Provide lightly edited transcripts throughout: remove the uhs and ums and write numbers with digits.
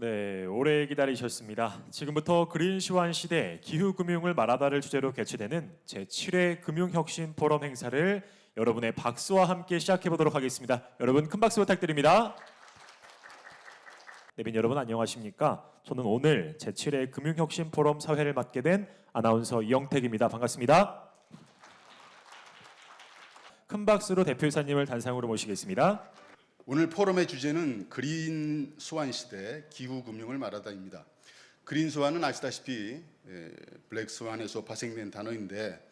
네, 오래 기다리셨습니다. 지금부터 그린스완 시대 기후금융을 말하다를 주제로 개최되는 제7회 금융혁신 포럼 행사를 여러분의 박수와 함께 시작해 보도록 하겠습니다. 여러분 큰 박수 부탁드립니다. 내빈 여러분 안녕하십니까? 저는 오늘 제7회 금융혁신 포럼 사회를 맡게 된 아나운서 이영택입니다. 반갑습니다. 큰 박수로 대표이사님을 단상으로 모시겠습니다. 오늘 포럼의 주제는 그린 스완 시대 기후 금융을 말하다입니다. 그린 스완은 아시다시피 블랙 스완에서 파생된 단어인데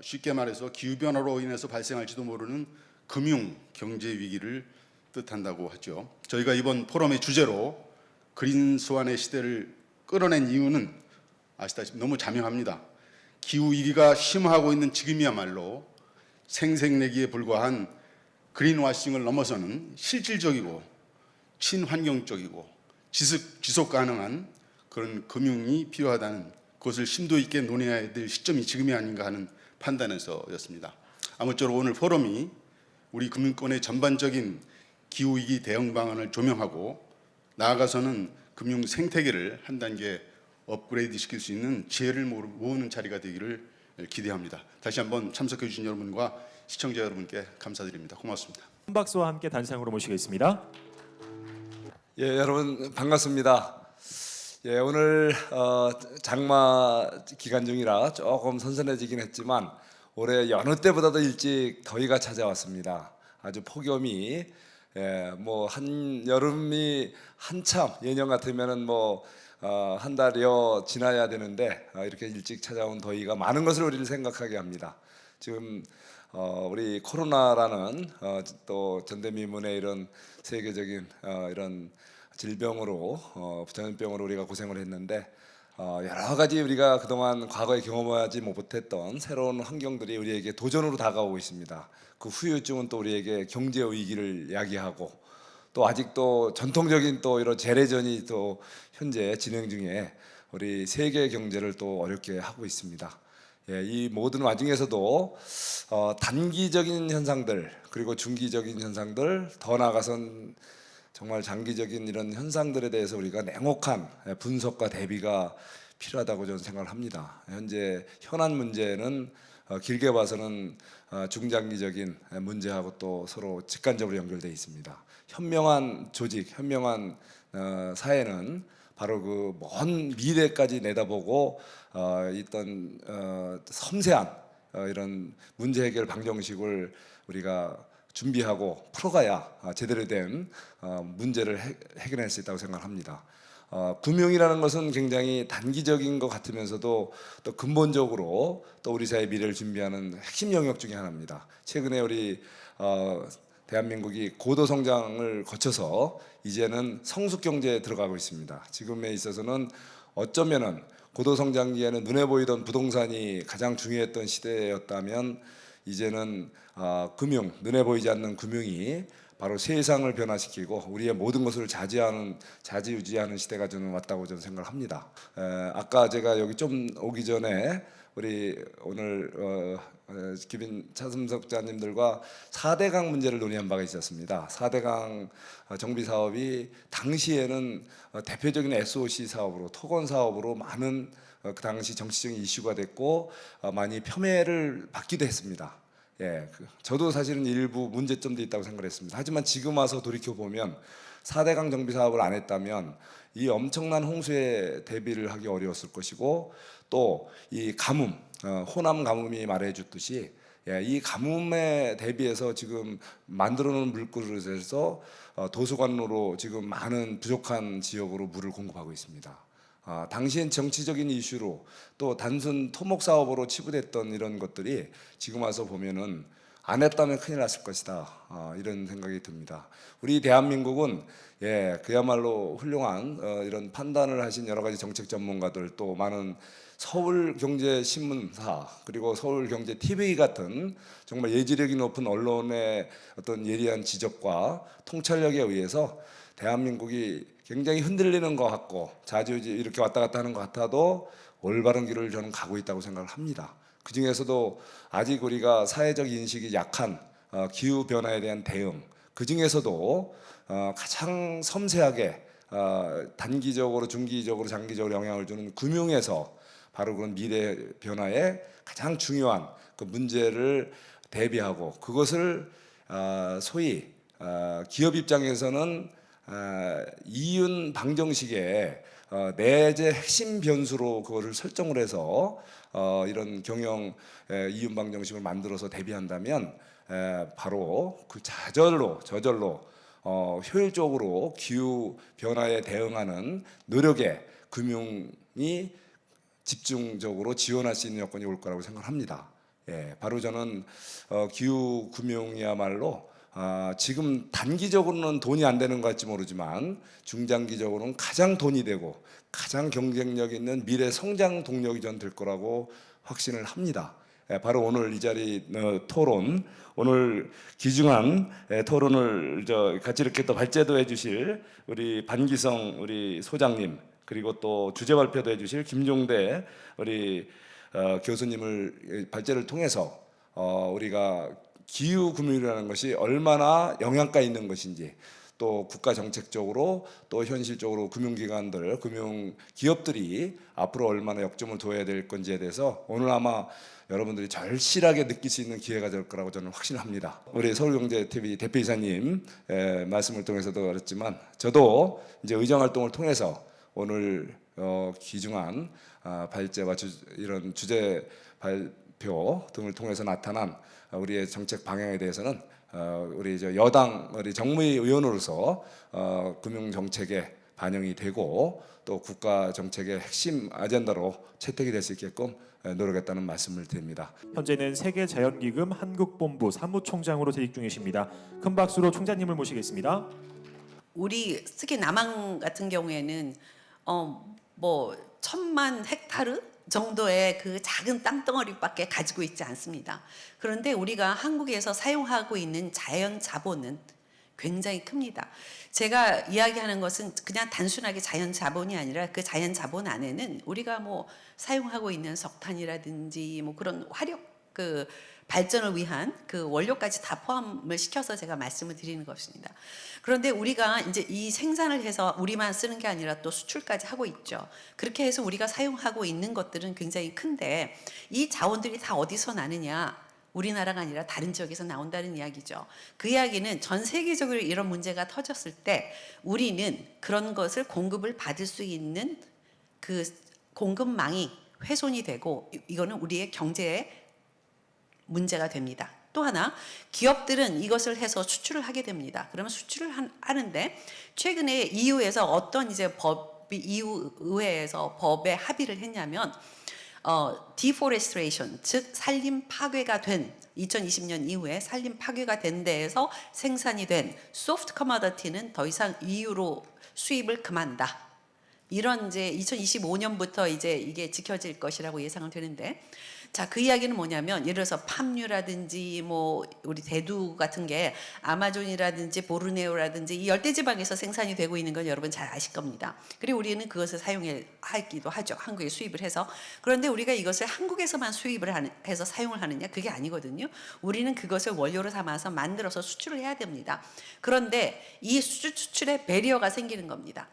쉽게 말해서 기후 변화로 인해서 발생할지도 모르는 금융 경제 위기를 뜻한다고 하죠. 저희가 이번 포럼의 주제로 그린 스완의 시대를 끌어낸 이유는 아시다시피 너무 자명합니다. 기후 위기가 심화하고 있는 지금이야말로 생색내기에 불과한 그린워싱을 넘어서는 실질적이고 친환경적이고 지속 가능한 그런 금융이 필요하다는 것을 심도 있게 논의해야 될 시점이 지금이 아닌가 하는 판단에서였습니다. 아무쪼록 오늘 포럼이 우리 금융권의 전반적인 기후위기 대응 방안을 조명하고 나아가서는 금융 생태계를 한 단계 업그레이드 시킬 수 있는 지혜를 모으는 자리가 되기를 기대합니다. 다시 한번 참석해 주신 여러분과 시청자 여러분께 감사드립니다. 고맙습니다. 큰 박수와 함께 단상으로 모시겠습니다. 예, 여러분 반갑습니다. 예, 오늘 장마 기간 중이라 조금 선선해지긴 했지만 올해 여느 때보다도 일찍 더위가 찾아왔습니다. 아주 폭염이 뭐 한여름이 한참 예년 같으면은 한 달여 지나야 되는데 이렇게 일찍 찾아온 더위가 많은 것을 우리를 생각하게 합니다. 지금 우리 코로나라는 또 전대미문의 이런 세계적인 이런 질병으로 전염병으로 우리가 고생을 했는데 여러 가지 우리가 그동안 과거에 경험하지 못했던 새로운 환경들이 우리에게 도전으로 다가오고 있습니다. 그 후유증은 또 우리에게 경제 위기를 야기하고 또 아직도 전통적인 또 이런 재래전이 또 현재 진행 중에 우리 세계 경제를 또 어렵게 하고 있습니다. 예, 이 모든 와중에서도 단기적인 현상들 그리고 중기적인 현상들 더 나아가선 정말 장기적인 이런 현상들에 대해서 우리가 냉혹한 분석과 대비가 필요하다고 저는 생각을 합니다. 현재 현안 문제는 길게 봐서는 중장기적인 문제하고 또 서로 직간접으로 연결되어 있습니다. 현명한 조직, 현명한 사회는 바로 그 먼 미래까지 내다보고 있던 섬세한 이런 문제 해결 방정식을 우리가 준비하고 풀어가야 제대로 된 문제를 해결할 수 있다고 생각합니다. 금융이라는 것은 굉장히 단기적인 것 같으면서도 또 근본적으로 또 우리 사회 미래를 준비하는 핵심 영역 중에 하나입니다. 최근에 우리 대한민국이 고도 성장을 거쳐서 이제는 성숙 경제에 들어가고 있습니다. 지금에 있어서는 어쩌면은 고도 성장기에는 눈에 보이던 부동산이 가장 중요했던 시대였다면 이제는 금융, 눈에 보이지 않는 금융이 바로 세상을 변화시키고 우리의 모든 것을 좌지우지하는 시대가 저는 왔다고 저는 생각을 합니다. 아까 제가 여기 좀 오기 전에 우리 오늘 기빈 차승석자님들과 4대강 문제를 논의한 바가 있었습니다. 4대강 정비 사업이 당시에는 대표적인 SOC 사업으로 토건 사업으로 많은 그 당시 정치적인 이슈가 됐고 많이 폄훼를 받기도 했습니다. 예, 저도 사실은 일부 문제점도 있다고 생각했습니다. 하지만 지금 와서 돌이켜 보면 4대강 정비 사업을 안 했다면 이 엄청난 홍수에 대비를 하기 어려웠을 것이고 또 이 가뭄, 호남 가뭄이 말해줬듯이 이 가뭄에 대비해서 지금 만들어놓은 물그릇에서 도서관으로 지금 많은 부족한 지역으로 물을 공급하고 있습니다. 당시엔 정치적인 이슈로 또 단순 토목 사업으로 치부됐던 이런 것들이 지금 와서 보면은 안 했다면 큰일 났을 것이다 이런 생각이 듭니다. 우리 대한민국은 그야말로 훌륭한 이런 판단을 하신 여러 가지 정책 전문가들 또 많은 서울경제신문사 그리고 서울경제TV 같은 정말 예지력이 높은 언론의 어떤 예리한 지적과 통찰력에 의해서 대한민국이 굉장히 흔들리는 것 같고 자주지 이렇게 왔다 갔다 하는 것 같아도 올바른 길을 저는 가고 있다고 생각을 합니다. 그 중에서도 아직 우리가 사회적 인식이 약한 기후 변화에 대한 대응, 그 중에서도 가장 섬세하게 단기적으로, 중기적으로, 장기적으로 영향을 주는 금융에서 바로 그런 미래 변화에 가장 중요한 그 문제를 대비하고 그것을 소위 기업 입장에서는 이윤 방정식의 내재 핵심 변수로 그거를 설정을 해서 이런 경영 이윤 방정식을 만들어서 대비한다면 바로 그 저절로 효율적으로 기후 변화에 대응하는 노력에 금융이 집중적으로 지원할 수 있는 여건이 올 거라고 생각합니다. 바로 저는 기후 금융이야말로 지금 단기적으로는 돈이 안 되는 것 같지 모르지만 중장기적으로는 가장 돈이 되고 가장 경쟁력 있는 미래 성장 동력이 전 될 거라고 확신을 합니다. 바로 오늘 이 자리 토론, 오늘 귀중한 토론을 같이 이렇게 또 발제도 해주실 우리 반기성 우리 소장님, 그리고 또 주제 발표도 해주실 김종대 우리 교수님을 발제를 통해서 우리가 기후 금융이라는 것이 얼마나 영향가 있는 것인지, 또 국가 정책적으로 또 현실적으로 금융기관들, 금융기업들이 앞으로 얼마나 역점을 둬야 될 건지에 대해서 오늘 아마 여러분들이 절실하게 느낄 수 있는 기회가 될 거라고 저는 확신합니다. 우리 서울경제TV 대표이사님 말씀을 통해서도 그렇지만 저도 이제 의정활동을 통해서 오늘 귀중한 발제와 이런 주제 발표 등을 통해서 나타난 우리의 정책 방향에 대해서는 우리 여당 우리 정무위 의원으로서 금융 정책에 반영이 되고 또 국가 정책의 핵심 아젠다로 채택이 될 수 있게끔 노력했다는 말씀을 드립니다. 현재는 세계자연기금 한국본부 사무총장으로 재직 중이십니다. 큰 박수로 총장님을 모시겠습니다. 우리 특히 남한 같은 경우에는 뭐 1,000만 헥타르 정도의 그 작은 땅덩어리밖에 가지고 있지 않습니다. 그런데 우리가 한국에서 사용하고 있는 자연 자본은 굉장히 큽니다. 제가 이야기하는 것은 그냥 단순하게 자연 자본이 아니라 그 자연 자본 안에는 우리가 뭐 사용하고 있는 석탄이라든지 뭐 그런 화력 그 발전을 위한 그 원료까지 다 포함을 시켜서 제가 말씀을 드리는 것입니다. 그런데 우리가 이제 이 생산을 해서 우리만 쓰는 게 아니라 또 수출까지 하고 있죠. 그렇게 해서 우리가 사용하고 있는 것들은 굉장히 큰데 이 자원들이 다 어디서 나느냐? 우리나라가 아니라 다른 지역에서 나온다는 이야기죠. 그 이야기는 전 세계적으로 이런 문제가 터졌을 때 우리는 그런 것을 공급을 받을 수 있는 그 공급망이 훼손이 되고 이거는 우리의 경제에 문제가 됩니다. 또 하나 기업들은 이것을 해서 수출을 하게 됩니다. 그러면 수출을 하는데 최근에 EU에서 어떤 이제 법이 EU 의회에서 법에 합의를 했냐면 deforestation 즉 산림 파괴가 된 2020년 이후에 산림 파괴가 된 데에서 생산이 된 soft commodity는 더 이상 EU로 수입을 금한다. 이런 이제 2025년부터 이제 이게 지켜질 것이라고 예상은 되는데, 자, 그 이야기는 뭐냐면 예를 들어서 팜유라든지 뭐 우리 대두 같은 게 아마존이라든지 보르네오라든지 이 열대지방에서 생산이 되고 있는 건 여러분 잘 아실 겁니다. 그리고 우리는 그것을 사용하기도 하죠. 한국에 수입을 해서. 그런데 우리가 이것을 한국에서만 수입을 해서 사용을 하느냐? 그게 아니거든요. 우리는 그것을 원료로 삼아서 만들어서 수출을 해야 됩니다. 그런데 이 수출에 배리어가 생기는 겁니다.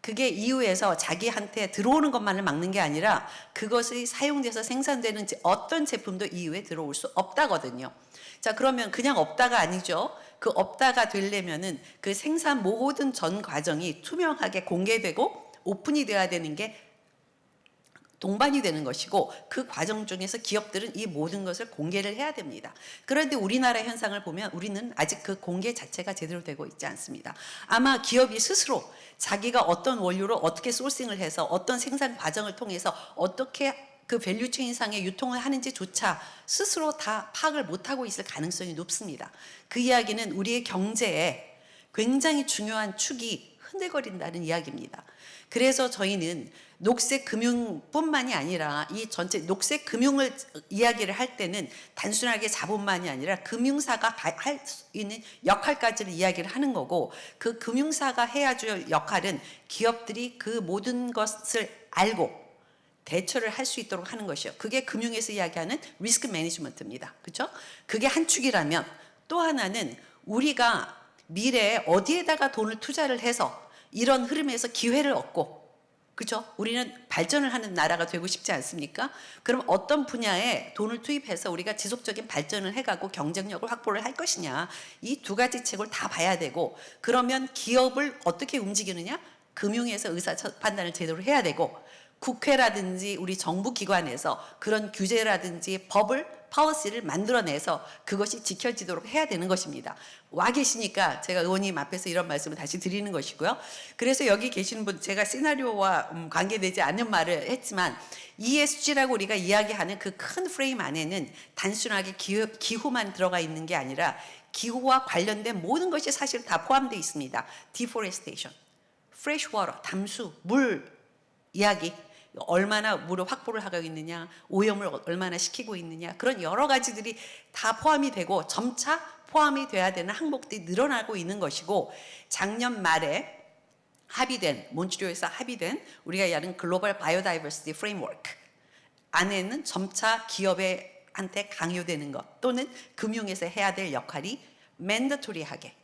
그게 EU에서 자기한테 들어오는 것만을 막는 게 아니라 그것이 사용돼서 생산되는 어떤 제품도 EU에 들어올 수 없다거든요. 자, 그러면 그냥 없다가 아니죠. 그 없다가 되려면은 그 생산 모든 전 과정이 투명하게 공개되고 오픈이 돼야 되는 게 동반이 되는 것이고 그 과정 중에서 기업들은 이 모든 것을 공개를 해야 됩니다. 그런데 우리나라 현상을 보면 우리는 아직 그 공개 자체가 제대로 되고 있지 않습니다. 아마 기업이 스스로 자기가 어떤 원료로 어떻게 소싱을 해서 어떤 생산 과정을 통해서 어떻게 그 밸류체인상에 유통을 하는지조차 스스로 다 파악을 못하고 있을 가능성이 높습니다. 그 이야기는 우리의 경제에 굉장히 중요한 축이 흔들거린다는 이야기입니다. 그래서 저희는 녹색 금융뿐만이 아니라 이 전체 녹색 금융을 이야기를 할 때는 단순하게 자본만이 아니라 금융사가 할 수 있는 역할까지를 이야기를 하는 거고, 그 금융사가 해야 줄 역할은 기업들이 그 모든 것을 알고 대처를 할 수 있도록 하는 것이요. 그게 금융에서 이야기하는 리스크 매니지먼트입니다. 그렇죠? 그게 한 축이라면 또 하나는 우리가 미래에 어디에다가 돈을 투자를 해서 이런 흐름에서 기회를 얻고, 그죠? 우리는 발전을 하는 나라가 되고 싶지 않습니까? 그럼 어떤 분야에 돈을 투입해서 우리가 지속적인 발전을 해가고 경쟁력을 확보를 할 것이냐, 이 두 가지 책을 다 봐야 되고, 그러면 기업을 어떻게 움직이느냐, 금융에서 의사 판단을 제대로 해야 되고, 국회라든지 우리 정부 기관에서 그런 규제라든지 법을 파워시를 만들어내서 그것이 지켜지도록 해야 되는 것입니다. 와 계시니까 제가 의원님 앞에서 이런 말씀을 다시 드리는 것이고요. 그래서 여기 계시는 분, 제가 시나리오와 관계되지 않는 말을 했지만 ESG라고 우리가 이야기하는 그 큰 프레임 안에는 단순하게 기후만 들어가 있는 게 아니라 기후와 관련된 모든 것이 사실 다 포함되어 있습니다. Deforestation, fresh water, 담수, 물 이야기, 얼마나 물을 확보를 하고 있느냐, 오염을 얼마나 시키고 있느냐, 그런 여러 가지들이 다 포함이 되고 점차 포함이 돼야 되는 항목들이 늘어나고 있는 것이고, 작년 말에 합의된, 몬트리올에서 합의된 우리가 얘기하는 글로벌 바이오다이버시티 프레임워크 안에는 점차 기업한테 강요되는 것 또는 금융에서 해야 될 역할이 맨더토리하게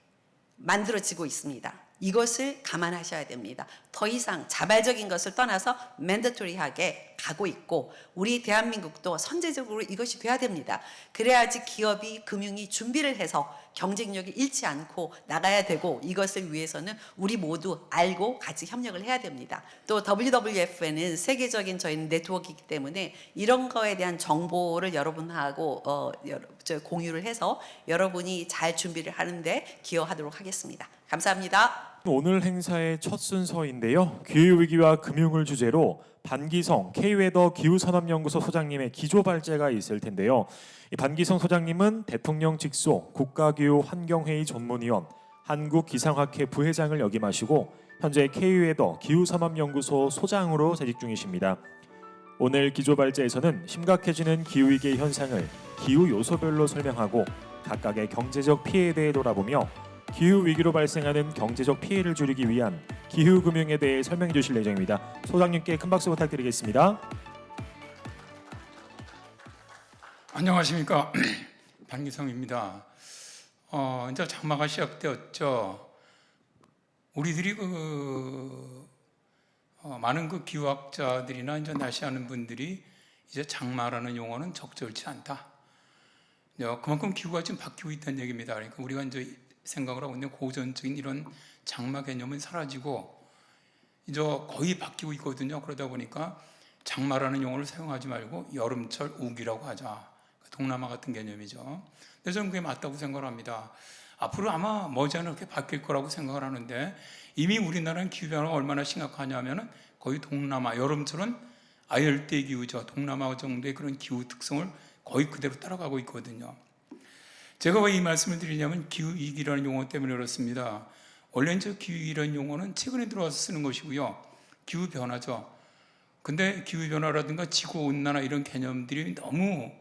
만들어지고 있습니다. 이것을 감안하셔야 됩니다. 더 이상 자발적인 것을 떠나서 맨더토리하게 가고 있고, 우리 대한민국도 선제적으로 이것이 돼야 됩니다. 그래야지 기업이, 금융이 준비를 해서 경쟁력이 잃지 않고 나가야 되고, 이것을 위해서는 우리 모두 알고 같이 협력을 해야 됩니다. 또 WWF는 세계적인 저희는 네트워크이기 때문에 이런 거에 대한 정보를 여러분하고 공유를 해서 여러분이 잘 준비를 하는데 기여하도록 하겠습니다. 감사합니다. 오늘 행사의 첫 순서인데요. 기후위기와 금융을 주제로 반기성 K웨더 기후산업연구소 소장님의 기조발제가 있을 텐데요. 이 반기성 소장님은 대통령 직속 국가기후환경회의 전문위원, 한국기상학회 부회장을 역임하시고 현재 K웨더 기후산업연구소 소장으로 재직 중이십니다. 오늘 기조발제에서는 심각해지는 기후위기의 현상을 기후 요소별로 설명하고 각각의 경제적 피해에 대해 돌아보며 기후위기로 발생하는 경제적 피해를 줄이기 위한 기후금융에 대해 설명해 주실 예정입니다. 소장님께 큰 박수 부탁드리겠습니다. 안녕하십니까. 반기성입니다. 이제 장마가 시작되었죠. 우리들이 많은 기후학자들이나 이제 날씨하는 분들이 이제 장마라는 용어는 적절치 않다. 그만큼 기후가 지금 바뀌고 있다는 얘기입니다. 그러니까 우리가 이제 생각을 하고 있는 고전적인 이런 장마 개념은 사라지고 이제 거의 바뀌고 있거든요. 그러다 보니까 장마라는 용어를 사용하지 말고 여름철 우기라고 하자. 동남아 같은 개념이죠. 근데 저는 그게 맞다고 생각을 합니다. 앞으로 아마 머지않아 그렇게 바뀔 거라고 생각을 하는데, 이미 우리나라는 기후변화가 얼마나 심각하냐면은 거의 동남아, 여름철은 아열대 기후죠. 동남아 정도의 그런 기후 특성을 거의 그대로 따라가고 있거든요. 제가 왜 이 말씀을 드리냐면 기후위기라는 용어 때문에 그렇습니다. 원래 이제 기후위기라는 용어는 최근에 들어와서 쓰는 것이고요. 기후변화죠. 근데 기후변화라든가 지구온난화 이런 개념들이 너무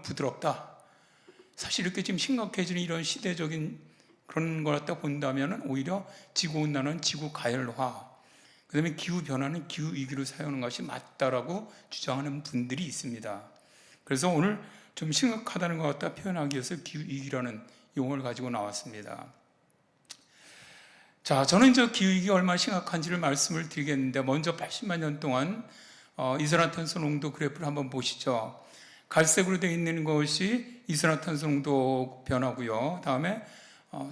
부드럽다. 사실 이렇게 지금 심각해지는 이런 시대적인 그런 걸 갖다 본다면 오히려 지구온난화는 지구가열화, 그 다음에 기후변화는 기후위기로 사용하는 것이 맞다라고 주장하는 분들이 있습니다. 그래서 오늘 좀 심각하다는 것 갖다 표현하기 위해서 기후위기라는 용어를 가지고 나왔습니다. 자, 저는 이제 기후위기가 얼마나 심각한지를 말씀을 드리겠는데, 먼저 80만 년 동안 이산화탄소 농도 그래프를 한번 보시죠. 갈색으로 되어 있는 것이 이산화탄소 농도 변화고요. 다음에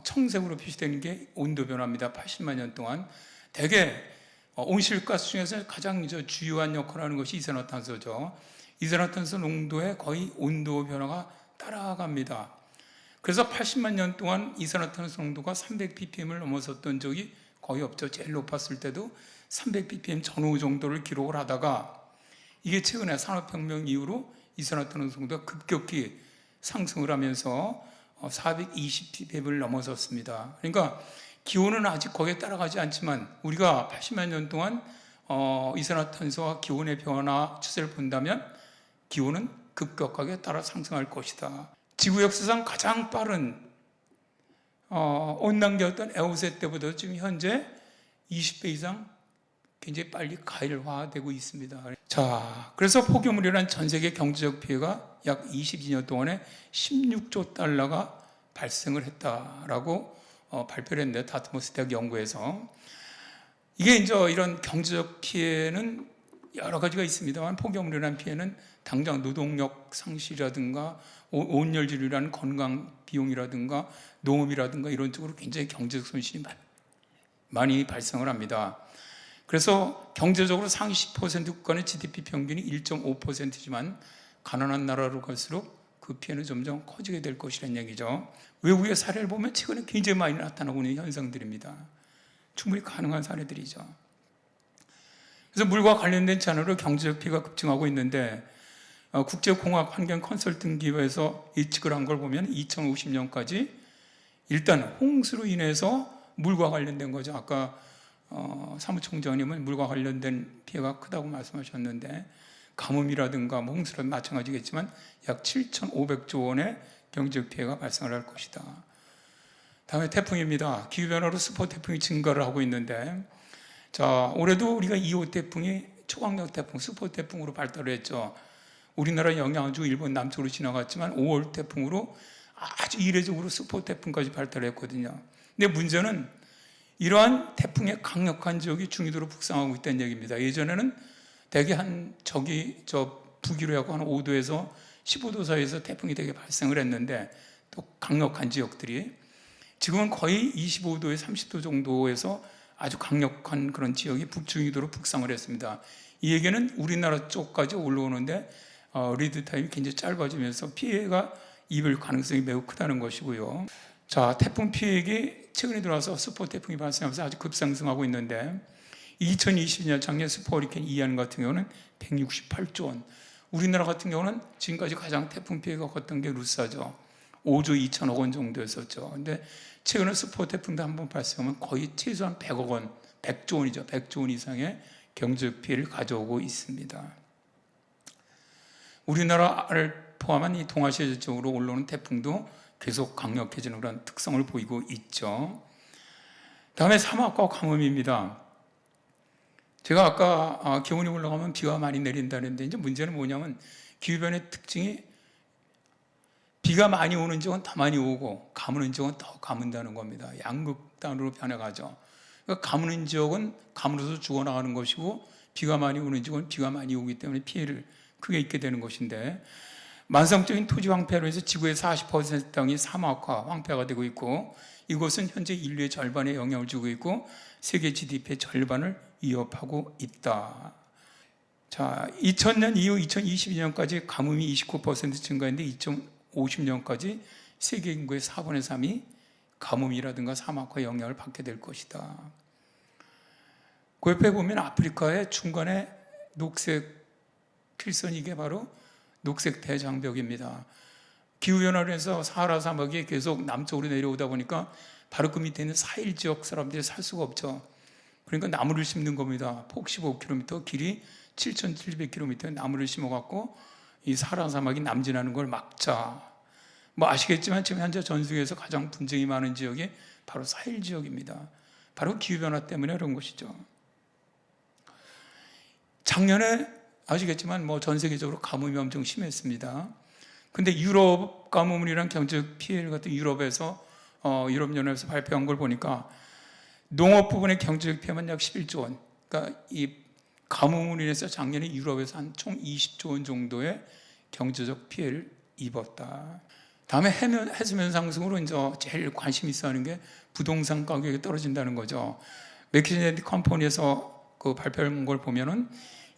청색으로 표시되는 게 온도 변화입니다. 80만 년 동안 대개 온실가스 중에서 가장 주요한 역할을 하는 것이 이산화탄소죠. 이산화탄소 농도에 거의 온도 변화가 따라갑니다. 그래서 80만 년 동안 이산화탄소 농도가 300ppm을 넘어섰던 적이 거의 없죠. 제일 높았을 때도 300ppm 전후 정도를 기록을 하다가 이게 최근에 산업혁명 이후로 이산화탄소 농도가 급격히 상승을 하면서 420ppm을 넘어섰습니다. 그러니까 기온은 아직 거기에 따라가지 않지만 우리가 80만 년 동안 이산화탄소와 기온의 변화 추세를 본다면 기온은 급격하게 따라 상승할 것이다. 지구 역사상 가장 빠른 온난기였던 에오세 때보다 지금 현재 20배 이상 굉장히 빨리 가열화되고 있습니다. 자, 그래서 폭염으로 전 세계 경제적 피해가 약 22년 동안에 16조 달러가 발생을 했다라고 발표를 했는데, 다트머스 대학 연구에서 이게 이제 이런 경제적 피해는 여러 가지가 있습니다만 폭염으로 인한 피해는 당장 노동력 상실이라든가 온열질이라는 건강 비용이라든가 농업이라든가 이런 쪽으로 굉장히 경제적 손실이 많이 발생을 합니다. 그래서 경제적으로 상위 10% 국가는 GDP 평균이 1.5%지만 가난한 나라로 갈수록 그 피해는 점점 커지게 될 것이라는 얘기죠. 외국의 사례를 보면 최근에 굉장히 많이 나타나고 있는 현상들입니다. 충분히 가능한 사례들이죠. 그래서 물과 관련된 채널로 경제적 피해가 급증하고 있는데 국제공학 환경 컨설팅 기업에서 예측을 한 걸 보면 2050년까지 일단 홍수로 인해서 물과 관련된 거죠. 아까 사무총장님은 물과 관련된 피해가 크다고 말씀하셨는데 가뭄이라든가 홍수라든 마찬가지겠지만 약 7,500조 원의 경제적 피해가 발생을 할 것이다. 다음에 태풍입니다. 기후변화로 수포 태풍이 증가를 하고 있는데 자, 올해도 우리가 2호 태풍이 초강력 태풍, 수포 태풍으로 발달을 했죠. 우리나라 영향주 일본 남쪽으로 지나갔지만 5월 태풍으로 아주 이례적으로 수포 태풍까지 발달했거든요. 근데 문제는 이러한 태풍의 강력한 지역이 중위도로 북상하고 있다는 얘기입니다. 예전에는 대개 북위로 하고 한 5도에서 15도 사이에서 태풍이 되게 발생을 했는데 또 강력한 지역들이 지금은 거의 25도에 30도 정도에서 아주 강력한 그런 지역이 북중위도로 북상을 했습니다. 이 얘기는 우리나라 쪽까지 올라오는데 리드 타임이 굉장히 짧아지면서 피해가 입을 가능성이 매우 크다는 것이고요. 자, 태풍 피해액이 최근에 들어와서 슈퍼 태풍이 발생하면서 아주 급상승하고 있는데 2020년 작년 슈퍼 허리케인 이안 같은 경우는 168조 원. 우리나라 같은 경우는 지금까지 가장 태풍 피해가 컸던 게 루사죠. 5조 2천억 원 정도였었죠. 근데 최근에 슈퍼 태풍도 한번 발생하면 거의 최소한 100억 원, 100조 원이죠. 100조 원 이상의 경제적 피해를 가져오고 있습니다. 우리나라를 포함한 이 동아시아 지역으로 올라오는 태풍도 계속 강력해지는 그런 특성을 보이고 있죠. 다음에 사막과 가뭄입니다. 제가 아까 기온이 올라가면 비가 많이 내린다는데 이제 문제는 뭐냐면 기후변의 특징이 비가 많이 오는 지역은 더 많이 오고 가무는 지역은 더 가문다는 겁니다. 양극단으로 변해가죠. 그러니까 가무는 지역은 가물어서 죽어나가는 것이고 비가 많이 오는 지역은 비가 많이 오기 때문에 피해를 크게 입게 되는 것인데 만성적인 토지 황폐로 해서 지구의 40% 땅이 사막화 황폐가 되고 있고 이것은 현재 인류의 절반에 영향을 주고 있고 세계 GDP의 절반을 위협하고 있다. 자, 2000년 이후 2022년까지 가뭄이 29% 증가했는데 2050년까지 세계 인구의 4분의 3이 가뭄이라든가 사막화 영향을 받게 될 것이다. 그 옆에 보면 아프리카의 중간에 녹색 필선, 이게 바로 녹색 대장벽입니다. 기후변화로 해서 사하라 사막이 계속 남쪽으로 내려오다 보니까 바로 그 밑에 있는 사일 지역 사람들이 살 수가 없죠. 그러니까 나무를 심는 겁니다. 폭 15km, 길이 7,700km 나무를 심어갖고 이 사하라 사막이 남진하는 걸 막자. 뭐 아시겠지만 지금 현재 전 세계에서 가장 분쟁이 많은 지역이 바로 사일 지역입니다. 바로 기후변화 때문에 그런 것이죠. 작년에 아시겠지만 뭐 전 세계적으로 가뭄이 엄청 심했습니다. 근데 유럽 가뭄이란 경제적 피해를 갖다 유럽에서 유럽연합에서 발표한 걸 보니까 농업 부분의 경제적 피해만 약 11조 원. 그러니까 이 가뭄으로 인해서 작년에 유럽에서 한 총 20조 원 정도의 경제적 피해를 입었다. 다음에 해수면 상승으로 이제 제일 관심 있어 하는 게 부동산 가격이 떨어진다는 거죠. 맥킨지 컴퍼니에서 그 발표한 걸 보면은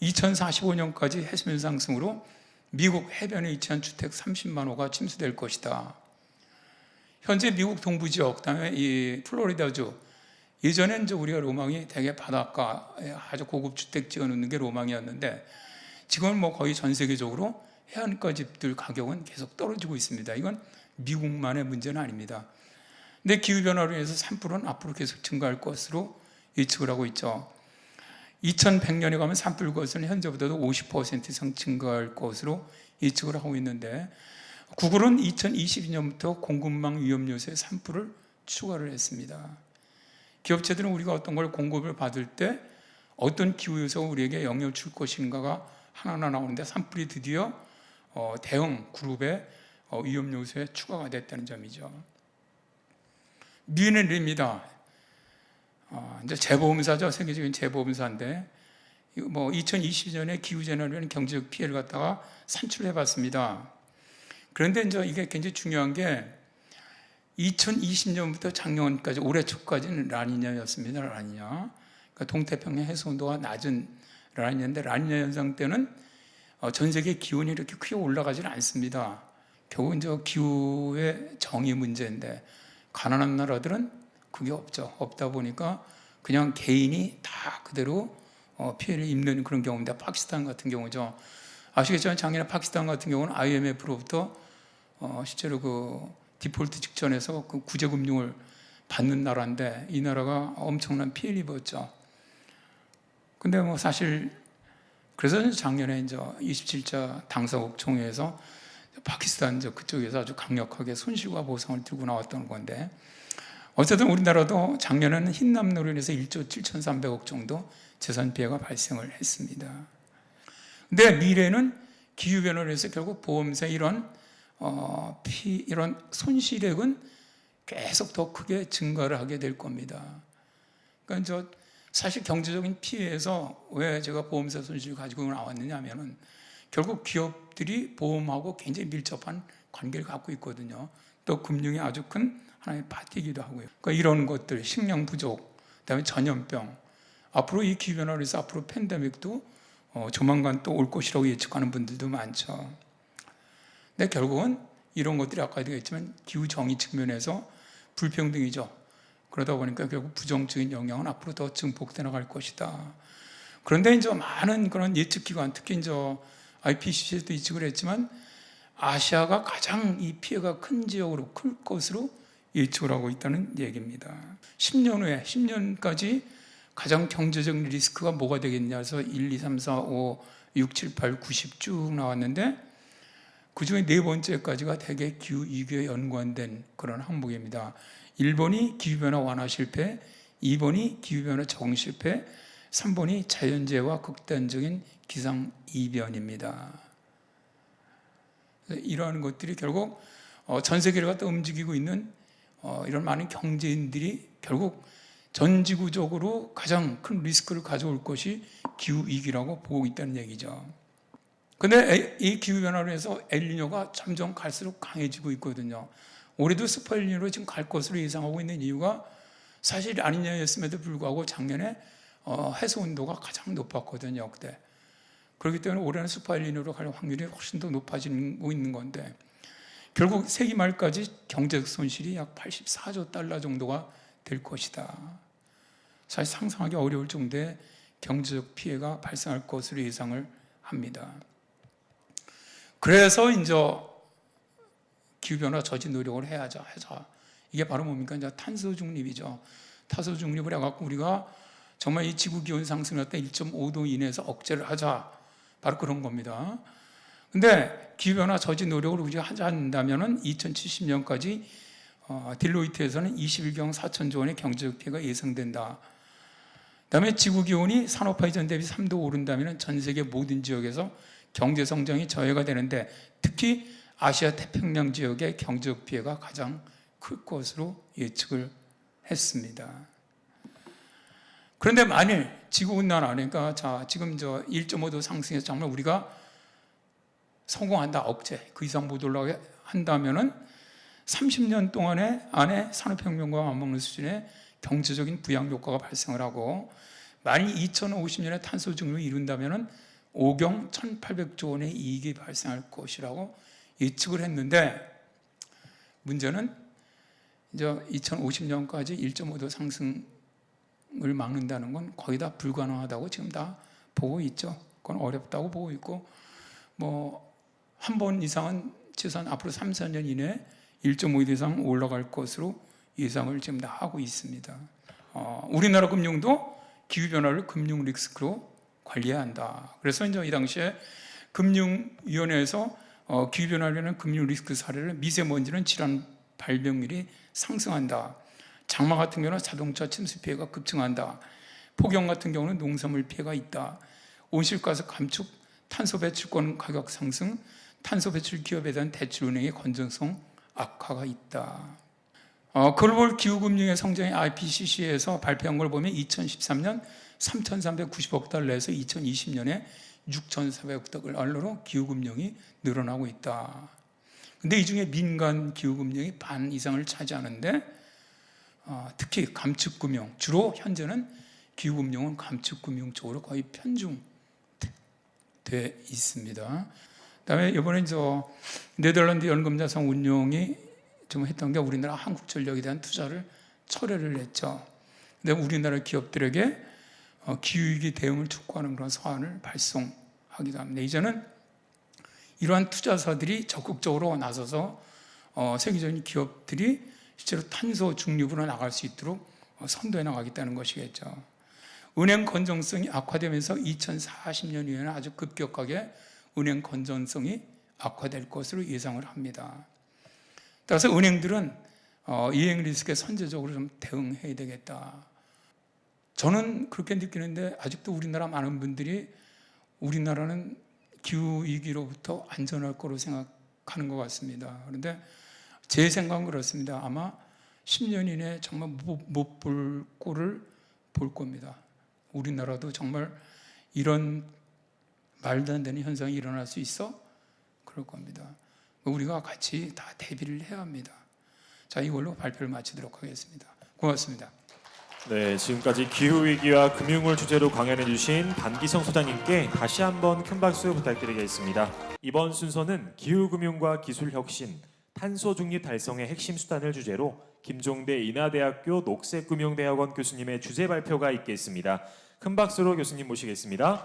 2045년까지 해수면 상승으로 미국 해변에 위치한 주택 30만 호가 침수될 것이다. 현재 미국 동부 지역, 그다음에 이 플로리다주, 예전엔 이제 우리가 로망이 되게 바닷가에 아주 고급 주택 지어놓는 게 로망이었는데 지금은 뭐 거의 전 세계적으로 해안가 집들 가격은 계속 떨어지고 있습니다. 이건 미국만의 문제는 아닙니다. 근데 기후변화로 인해서 산불은 앞으로 계속 증가할 것으로 예측을 하고 있죠. 2100년에 가면 산불 것은 현재보다도 50% 이상 증가할 것으로 예측을 하고 있는데 구글은 2022년부터 공급망 위험 요소에 산불을 추가를 했습니다. 기업체들은 우리가 어떤 걸 공급을 받을 때 어떤 기후 요소가 우리에게 영향을 줄 것인가가 하나하나 나오는데 산불이 드디어 대형 그룹의 위험 요소에 추가가 됐다는 점이죠. 미은의 일입니다. 이제 재보험사죠. 세계적인 재보험사인데 뭐 2020년에 기후재난으로 인한 경제적 피해를 갖다가 산출해봤습니다. 그런데 이제 이게 굉장히 중요한 게 2020년부터 작년까지 올해 초까지는 라니냐였습니다. 라니냐. 그러니까 동태평양 해수 온도가 낮은 라니냐인데 라니냐 현상 때는 전 세계 기온이 이렇게 크게 올라가지는 않습니다. 결국 이제 기후의 정의 문제인데 가난한 나라들은 그게 없죠. 없다 보니까 그냥 개인이 다 그대로 피해를 입는 그런 경우입니다. 파키스탄 같은 경우죠. 아시겠지만 작년에 파키스탄 같은 경우는 IMF로부터 실제로 그 디폴트 직전에서 그 구제금융을 받는 나라인데 이 나라가 엄청난 피해를 입었죠. 근데 뭐 사실 그래서 작년에 이제 27차 당사국 총회에서 파키스탄 그쪽에서 아주 강력하게 손실과 보상을 들고 나왔던 건데 어쨌든 우리나라도 작년에는 흰남노로 인해서 1조 7,300억 정도 재산 피해가 발생을 했습니다. 근데 미래는 기후변화로 해서 결국 보험사 이런 손실액은 계속 더 크게 증가를 하게 될 겁니다. 그러니까 사실 경제적인 피해에서 왜 제가 보험사 손실을 가지고 나왔느냐 하면은 결국 기업들이 보험하고 굉장히 밀접한 관계를 갖고 있거든요. 또 금융이 아주 큰 하나의 파트이기도 하고요. 그러니까 이런 것들, 식량 부족, 그다음에 전염병, 앞으로 이 기후변화로 해서 앞으로 팬데믹도 조만간 또 올 것이라고 예측하는 분들도 많죠. 근데 결국은 이런 것들이 아까 얘기했지만 기후 정의 측면에서 불평등이죠. 그러다 보니까 결국 부정적인 영향은 앞으로 더 증폭돼 나갈 것이다. 그런데 이제 많은 그런 예측 기관, 특히 이제 IPCC도 예측을 했지만 아시아가 가장 이 피해가 큰 지역으로 클 것으로 예측을 하고 있다는 얘기입니다. 10년 후에 10년까지 가장 경제적 리스크가 뭐가 되겠냐 해서 1, 2, 3, 4, 5, 6, 7, 8, 90 쭉 나왔는데 그중에 네 번째까지가 대개 기후 위기에 연관된 그런 항목입니다. 1번이 기후변화 완화 실패, 2번이 기후변화 적응 실패, 3번이 자연재해와 극단적인 기상이변입니다. 이러한 것들이 결국 전 세계를 갖다 움직이고 있는 이런 많은 경제인들이 결국 전 지구적으로 가장 큰 리스크를 가져올 것이 기후위기라고 보고 있다는 얘기죠. 근데 이 기후변화로 해서 엘니뇨가 점점 갈수록 강해지고 있거든요. 올해도 슈퍼 엘니뇨로 지금 갈 것으로 예상하고 있는 이유가 사실 라니냐였음에도 불구하고 작년에 해수 온도가 가장 높았거든요, 역대. 그렇기 때문에 올해는 슈퍼 엘니뇨로 갈 확률이 훨씬 더 높아지고 있는 건데 결국 세기 말까지 경제적 손실이 약 84조 달러 정도가 될 것이다. 사실 상상하기 어려울 정도의 경제적 피해가 발생할 것으로 예상을 합니다. 그래서 이제 기후변화 저지 노력을 해야죠. 이게 바로 뭡니까? 이제 탄소 중립이죠. 탄소 중립을 해갖고 우리가 정말 이 지구 기온 상승을 때 1.5도 이내에서 억제를 하자. 바로 그런 겁니다. 근데 기후변화 저지 노력을 우리가 하지 않는다면은 2070년까지 딜로이트에서는 21경 4천조 원의 경제적 피해가 예상된다. 그다음에 지구 기온이 산업화 이전 대비 3도 오른다면 전 세계 모든 지역에서 경제 성장이 저해가 되는데 특히 아시아 태평양 지역의 경제적 피해가 가장 클 것으로 예측을 했습니다. 그런데 만일 지구온난화, 그러니까 지금 1.5도 상승해서 정말 우리가 성공한다, 억제, 그 이상 못 올라가게 한다면은 30년 동안에 안에 산업혁명과 맞먹는 수준의 경제적인 부양 효과가 발생을 하고 만일 2050년에 탄소 중립을 이룬다면은 5경 1,800조 원의 이익이 발생할 것이라고 예측을 했는데 문제는 이제 2050년까지 1.5도 상승을 막는다는 건 거의 다 불가능하다고 지금 다 보고 있죠. 그건 어렵다고 보고 있고 한 번 이상은 최소한 앞으로 3, 4년 이내에 1.5도 이상 올라갈 것으로 예상을 지금 다 하고 있습니다. 우리나라 금융도 기후변화를 금융 리스크로 관리해야 한다. 그래서 이제 이 당시에 금융위원회에서 기후변화로 인한 금융 리스크 사례를 미세먼지는 질환 발병률이 상승한다. 장마 같은 경우는 자동차 침수 피해가 급증한다. 폭염 같은 경우는 농산물 피해가 있다. 온실가스 감축, 탄소 배출권 가격 상승, 탄소 배출 기업에 대한 대출 은행의 건전성 악화가 있다. 글로벌 기후금융의 성장이 IPCC에서 발표한 걸 보면 2013년 3,390억 달러에서 2020년에 6,400억 달러로 기후금융이 늘어나고 있다. 근데 이 중에 민간 기후금융이 반 이상을 차지하는데 특히 감축금융, 주로 현재는 기후금융은 감축금융 쪽으로 거의 편중돼 있습니다. 그다음에 이번에 네덜란드 연금자산 운용이 좀 했던 게 우리나라 한국전력에 대한 투자를 철회를 했죠. 근데 우리나라 기업들에게 기후위기 대응을 촉구하는 그런 서한을 발송하기도 합니다. 이제는 이러한 투자사들이 적극적으로 나서서 세계적인 기업들이 실제로 탄소 중립으로 나갈 수 있도록 선도해 나가겠다는 것이겠죠. 은행 건전성이 악화되면서 2040년 이후에는 아주 급격하게 은행 건전성이 악화될 것으로 예상을 합니다. 따라서 은행들은 이행 리스크에 선제적으로 좀 대응해야 되겠다. 저는 그렇게 느끼는데 아직도 우리나라 많은 분들이 우리나라는 기후위기로부터 안전할 거로 생각하는 것 같습니다. 그런데 제 생각은 그렇습니다. 아마 10년 이내에 정말 못 볼 꼴을 볼 겁니다. 우리나라도 정말 이런 말도 안 되는 현상이 일어날 수 있어? 그럴 겁니다. 우리가 같이 다 대비를 해야 합니다. 자, 이걸로 발표를 마치도록 하겠습니다. 고맙습니다. 네, 지금까지 기후위기와 금융을 주제로 강연해 주신 반기성 소장님께 다시 한번 큰 박수 부탁드리겠습니다. 이번 순서는 기후금융과 기술혁신, 탄소중립 달성의 핵심 수단을 주제로 김종대 인하대학교 녹색금융대학원 교수님의 주제 발표가 있겠습니다. 큰 박수로 교수님 모시겠습니다.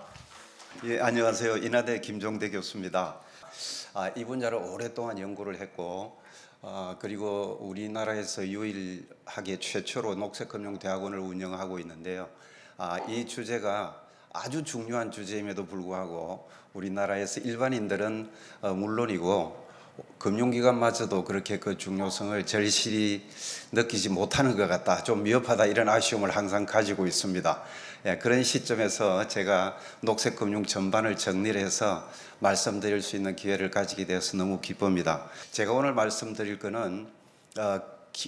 예, 안녕하세요. 인하대 김종대 교수입니다. 이 분야를 오랫동안 연구를 했고 그리고 우리나라에서 유일하게 최초로 녹색금융대학원을 운영하고 있는데요. 이 주제가 아주 중요한 주제임에도 불구하고 우리나라에서 일반인들은 물론이고 금융기관마저도 그렇게 그 중요성을 절실히 느끼지 못하는 것 같다, 좀 미흡하다, 이런 아쉬움을 항상 가지고 있습니다. 예, 그런 시점에서 제가 녹색금융 전반을 정리를 해서 말씀드릴 수 있는 기회를 가지게 되어서 너무 기쁩니다. 제가 오늘 말씀드릴 거는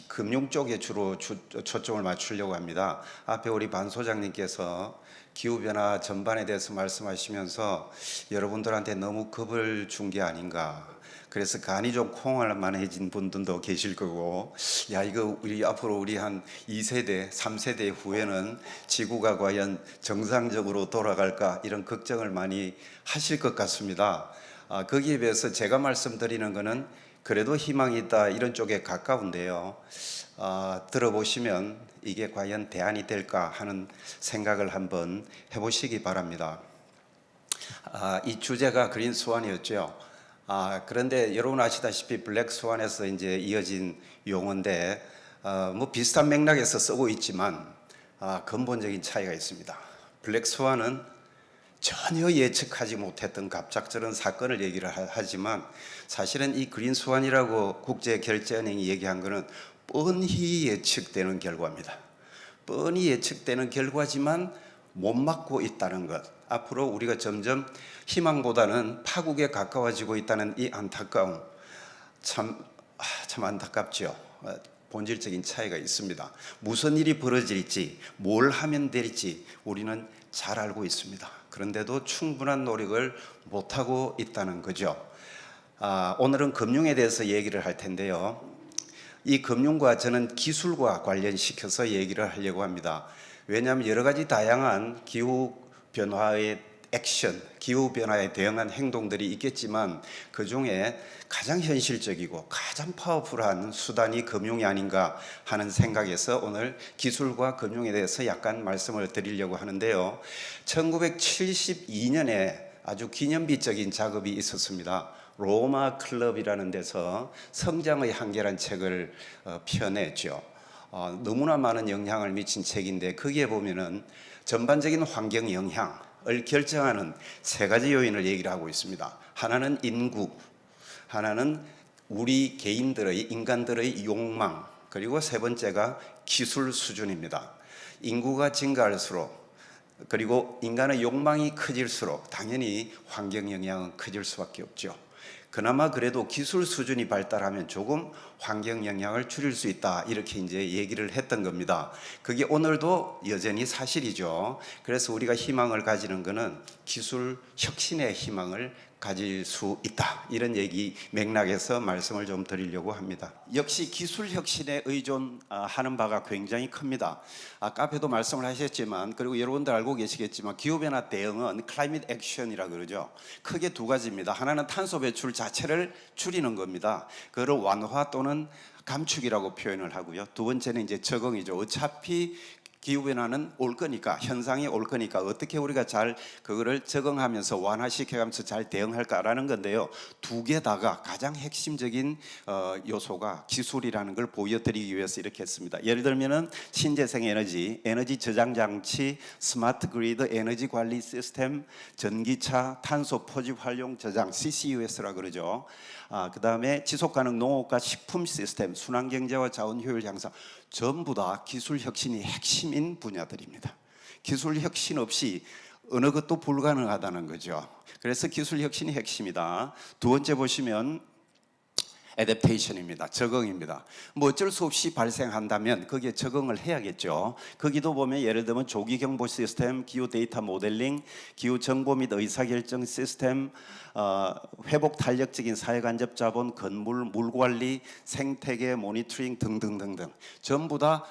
금융 쪽에 주로 초점을 맞추려고 합니다. 앞에 우리 반 소장님께서 기후변화 전반에 대해서 말씀하시면서 여러분들한테 너무 겁을 준 게 아닌가, 그래서 간이 좀 콩알만해진 분들도 계실 거고, 야, 이거 우리 앞으로 우리 한 2세대, 3세대 후에는 지구가 과연 정상적으로 돌아갈까, 이런 걱정을 많이 하실 것 같습니다. 거기에 비해서 제가 말씀드리는 거는 그래도 희망이 있다, 이런 쪽에 가까운데요. 들어보시면 이게 과연 대안이 될까 하는 생각을 한번 해보시기 바랍니다. 이 주제가 그린 스완이었죠. 그런데 여러분 아시다시피 블랙 스완에서 이제 이어진 용어인데 뭐 비슷한 맥락에서 쓰고 있지만 근본적인 차이가 있습니다. 블랙 스완은 전혀 예측하지 못했던 갑작스러운 사건을 얘기를 하지만 사실은 이 그린 스완이라고 국제결제은행이 얘기한 거는 뻔히 예측되는 결과입니다. 뻔히 예측되는 결과지만 못 막고 있다는 것, 앞으로 우리가 점점 희망보다는 파국에 가까워지고 있다는 이 안타까움, 참 안타깝죠. 본질적인 차이가 있습니다. 무슨 일이 벌어질지, 뭘 하면 될지 우리는 잘 알고 있습니다. 그런데도 충분한 노력을 못하고 있다는 거죠. 오늘은 금융에 대해서 얘기를 할 텐데요. 이 금융과 저는 기술과 관련시켜서 얘기를 하려고 합니다. 왜냐하면 여러 가지 다양한 기후변화의 액션, 기후변화에 대응한 행동들이 있겠지만 그 중에 가장 현실적이고 가장 파워풀한 수단이 금융이 아닌가 하는 생각에서 오늘 기술과 금융에 대해서 약간 말씀을 드리려고 하는데요. 1972년에 아주 기념비적인 작업이 있었습니다. 로마 클럽이라는 데서 성장의 한계라는 책을 펴냈죠. 너무나 많은 영향을 미친 책인데 거기에 보면은 전반적인 환경 영향을 결정하는 세 가지 요인을 얘기를 하고 있습니다. 하나는 인구, 하나는 우리 개인들의, 인간들의 욕망, 그리고 세 번째가 기술 수준입니다. 인구가 증가할수록, 그리고 인간의 욕망이 커질수록 당연히 환경 영향은 커질 수밖에 없죠. 그나마 그래도 기술 수준이 발달하면 조금 환경 영향을 줄일 수 있다 이렇게 이제 얘기를 했던 겁니다. 그게 오늘도 여전히 사실이죠. 그래서 우리가 희망을 가지는 것은 기술 혁신의 희망을 가질 수 있다 이런 얘기 맥락에서 말씀을 좀 드리려고 합니다. 역시 기술 혁신에 의존하는 바가 굉장히 큽니다. 아까 앞에도 말씀을 하셨지만 그리고 여러분들 알고 계시겠지만 기후변화 대응은 클라이밋 액션이라 그러죠. 크게 두 가지입니다. 하나는 탄소 배출 자체를 줄이는 겁니다. 그걸 완화 또는 감축이라고 표현을 하고요. 두 번째는 이제 적응이죠. 어차피 기후변화는 올 거니까, 현상이 올 거니까 어떻게 우리가 잘 그거를 적응하면서 완화시켜가면서 잘 대응할까라는 건데요. 두 개 다가 가장 핵심적인 요소가 기술이라는 걸 보여드리기 위해서 이렇게 했습니다. 예를 들면은 신재생 에너지, 에너지 저장 장치, 스마트 그리드, 에너지 관리 시스템, 전기차, 탄소 포집 활용 저장 (CCUS라) 그러죠. 그 다음에 지속가능 농업과 식품 시스템, 순환경제와 자원 효율 향상, 전부 다 기술 혁신이 핵심인 분야들입니다. 기술 혁신 없이 어느 것도 불가능하다는 거죠. 그래서 기술 혁신이 핵심이다. 두 번째 보시면 애댑테이션입니다. 적응입니다. 뭐 어쩔 수 없이 발생한다면 거기에 적응을 해야겠죠. 거기도 보면 예를 들면 조기 경보 시스템, 기후 데이터 모델링, 기후 정보 및 의사결정 시스템, 회복 탄력적인 사회 간접 자본, 건물, 물 관리, 생태계 모니터링 등등등등 전부 다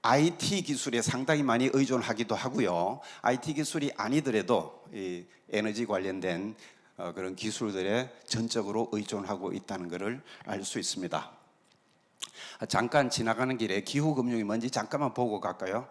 IT 기술에 상당히 많이 의존하기도 하고요. IT 기술이 아니더라도 이 에너지 관련된 그런 기술들에 전적으로 의존하고 있다는 것을 알 수 있습니다. 잠깐 지나가는 길에 기후금융이 뭔지 잠깐만 보고 갈까요?